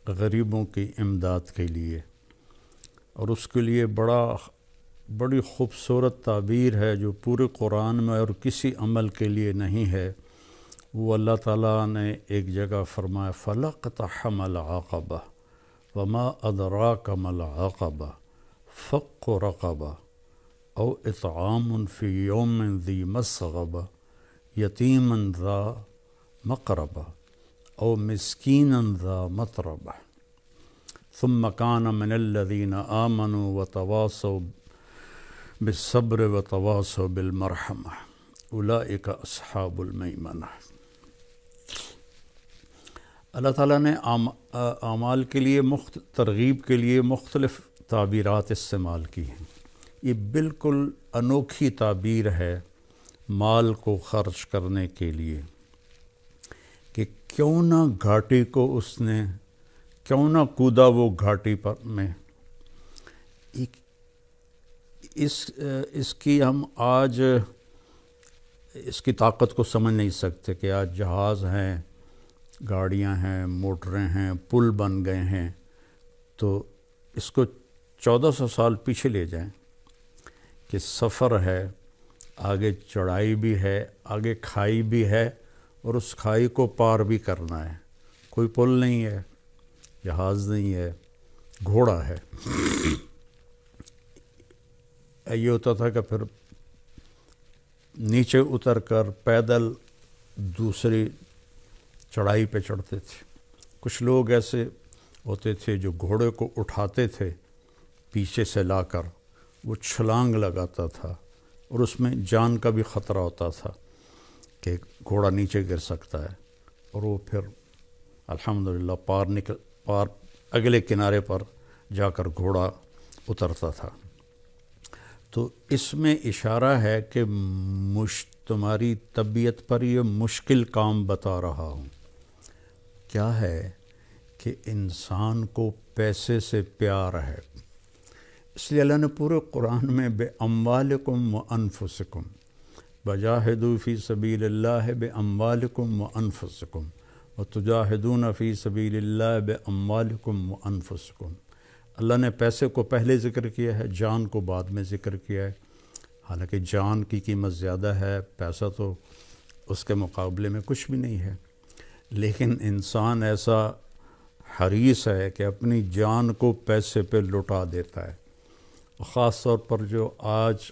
غریبوں کی امداد کے لیے، اور اس کے لیے بڑی خوبصورت تعبیر ہے جو پورے قرآن میں اور کسی عمل کے لیے نہیں ہے۔ وہ اللہ تعالیٰ نے ایک جگہ فرمایا فَلَاقْتَحَمَ الْعَقَبَةَ وَمَا أَدْرَاكَ مَا الْعَقَبَةُ فَكُّ رَقَبَةٍ أَوْ إِطْعَامٌ فِي يَوْمٍ ذِي مَسْغَبَةٍ يَتِيمًا ذَا مَقْرَبَةٍ أَوْ مِسْكِينًا ذَا مَتْرَبَةٍ ثُمَّ كَانَ مِنَ الَّذِينَ آمَنُوا وَتَوَاصَوْا بِالصَّبْرِ وَتَوَاصَوْا بِالْمَرْحَمَةِ أُولَئِكَ أَصْحَابُ الْمَيْمَنَةِ۔ اللہ تعالیٰ نے اعمال کے لیے ترغیب کے لیے مختلف تعبیرات استعمال کی ہیں۔ یہ بالکل انوکھی تعبیر ہے مال کو خرچ کرنے کے لیے کہ کیوں نہ گھاٹی کو اس نے کیوں نہ کودا وہ گھاٹی پر میں۔ اس کی ہم آج اس کی طاقت کو سمجھ نہیں سکتے کہ آج جہاز ہیں، گاڑیاں ہیں، موٹریں ہیں، پل بن گئے ہیں، تو اس کو 1400 سال پیچھے لے جائیں کہ سفر ہے، آگے چڑھائی بھی ہے، آگے کھائی بھی ہے، اور اس کھائی کو پار بھی کرنا ہے۔ کوئی پل نہیں ہے، جہاز نہیں ہے، گھوڑا ہے۔ یہ ہوتا تھا کہ پھر نیچے اتر کر پیدل دوسری چڑھائی پہ چڑھتے تھے۔ کچھ لوگ ایسے ہوتے تھے جو گھوڑے کو اٹھاتے تھے پیچھے سے لا کر، وہ چھلانگ لگاتا تھا، اور اس میں جان کا بھی خطرہ ہوتا تھا کہ گھوڑا نیچے گر سکتا ہے، اور وہ پھر الحمدللہ پار اگلے کنارے پر جا کر گھوڑا اترتا تھا۔ تو اس میں اشارہ ہے کہ تمہاری طبیعت پر یہ مشکل کام بتا رہا ہوں۔ کیا ہے کہ انسان کو پیسے سے پیار ہے، اس لیے اللہ نے پورے قرآن میں بِأَمْوَالِكُمْ وَأَنفُسِكُمْ وَجَاهِدُوا فِي سَبِيلِ اللَّهِ بِأَمْوَالِكُمْ وَأَنفُسِكُمْ وَتُجَاهِدُونَ فِي سَبِيلِ اللَّهِ بِأَمْوَالِكُمْ وَأَنفُسِكُمْ۔ اللہ نے پیسے کو پہلے ذکر کیا ہے، جان کو بعد میں ذکر کیا ہے۔ حالانکہ جان کی قیمت زیادہ ہے، پیسہ تو اس کے مقابلے میں کچھ بھی نہیں ہے، لیکن انسان ایسا حریص ہے کہ اپنی جان کو پیسے پہ لٹا دیتا ہے۔ خاص طور پر جو آج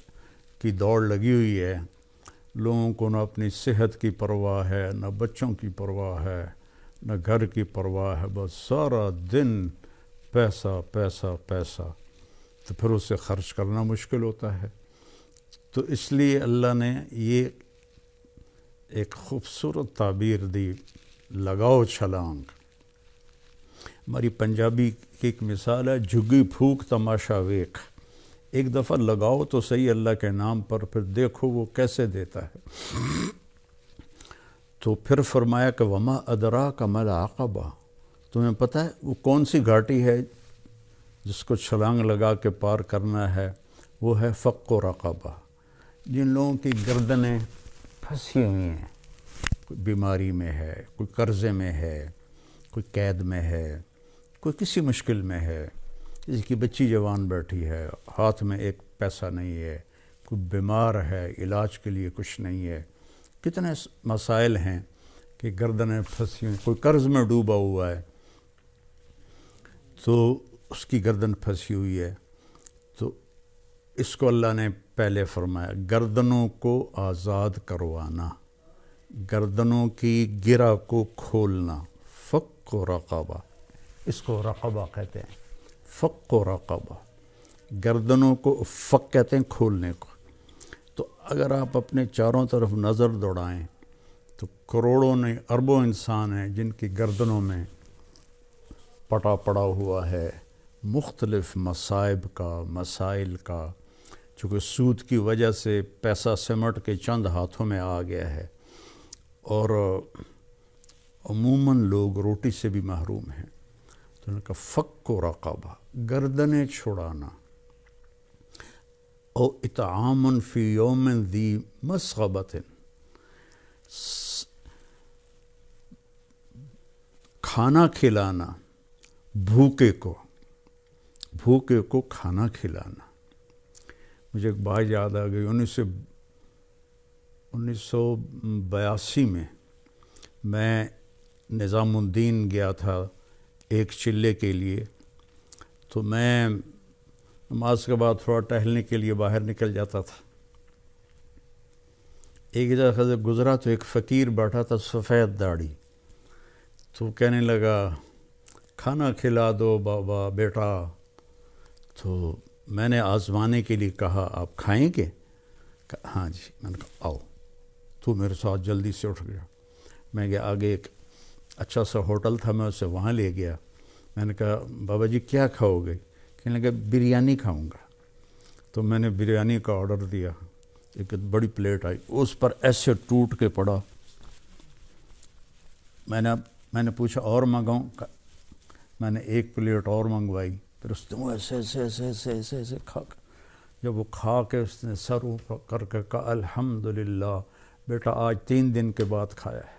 کی دوڑ لگی ہوئی ہے، لوگوں کو نہ اپنی صحت کی پرواہ ہے، نہ بچوں کی پرواہ ہے، نہ گھر کی پرواہ ہے، بس سارا دن پیسہ پیسہ پیسہ، تو پھر اسے خرچ کرنا مشکل ہوتا ہے۔ تو اس لیے اللہ نے یہ ایک خوبصورت تعبیر دی، لگاؤ چھلانگ۔ ہماری پنجابی کی ایک مثال ہے، جھگی پھوک تماشا ویکھ۔ ایک دفعہ لگاؤ تو صحیح اللہ کے نام پر، پھر دیکھو وہ کیسے دیتا ہے۔ تو پھر فرمایا کہ وما ادراک ما العقبہ، تمہیں پتہ ہے وہ کون سی گھاٹی ہے جس کو چھلانگ لگا کے پار کرنا ہے؟ وہ ہے فق و رقبہ۔ جن لوگوں کی گردنیں پھنسی ہوئی ہیں، کوئی بیماری میں ہے، کوئی قرضے میں ہے، کوئی قید میں ہے، کوئی کسی مشکل میں ہے، کسی کی بچی جوان بیٹھی ہے، ہاتھ میں ایک پیسہ نہیں ہے، کوئی بیمار ہے، علاج کے لیے کچھ نہیں ہے، کتنے مسائل ہیں کہ گردنیں پھنسی ہوئی، کوئی قرض میں ڈوبا ہوا ہے تو اس کی گردن پھنسی ہوئی ہے۔ تو اس کو اللہ نے پہلے فرمایا گردنوں کو آزاد کروانا، گردنوں کی گرہ کو کھولنا، فق و رقبہ، اس کو رقبہ کہتے ہیں، فق و رقبہ، گردنوں کو فق کہتے ہیں کھولنے کو۔ تو اگر آپ اپنے چاروں طرف نظر دوڑائیں تو کروڑوں نہیں اربوں انسان ہیں جن کی گردنوں میں پٹا پڑا ہوا ہے مختلف مصائب کا، مسائل کا، چونکہ سود کی وجہ سے پیسہ سمٹ کے چند ہاتھوں میں آ گیا ہے، اور عموماً لوگ روٹی سے بھی محروم ہیں۔ تو ان کا فق و رقبہ، گردنیں چھڑانا، او اطعام فی یوم ذی مسغبۃ، کھانا کھلانا بھوکے کو کھانا کھلانا. مجھے ایک بات یاد آ گئی. 1982 میں نظام الدین گیا تھا ایک چلے کے لیے. تو میں نماز کے بعد تھوڑا ٹہلنے کے لیے باہر نکل جاتا تھا. ایک جگہ سے گزرا تو ایک فقیر بیٹھا تھا سفید داڑھی. تو کہنے لگا کھانا کھلا دو بابا بیٹا. تو میں نے آزمانے کے لیے کہا آپ کھائیں گے؟ ہاں جی. میں نے کہا آؤ. تو میرے ساتھ جلدی سے اٹھ گیا. میں گیا آگے ایک اچھا سا ہوٹل تھا, میں اسے وہاں لے گیا. میں نے کہا بابا جی کیا کھاؤ گے؟ کہنے لگا بریانی کھاؤں گا. تو میں نے بریانی کا آرڈر دیا. ایک بڑی پلیٹ آئی, اس پر ایسے ٹوٹ کے پڑا. میں نے پوچھا اور منگاؤں؟ میں نے ایک پلیٹ اور منگوائی. پھر اس نے وہ ایسے کھا کے, جب وہ کھا کے اس نے سر اوپر کر کے کہا الحمدللہ بیٹا آج 3 دن کے بعد کھایا ہے.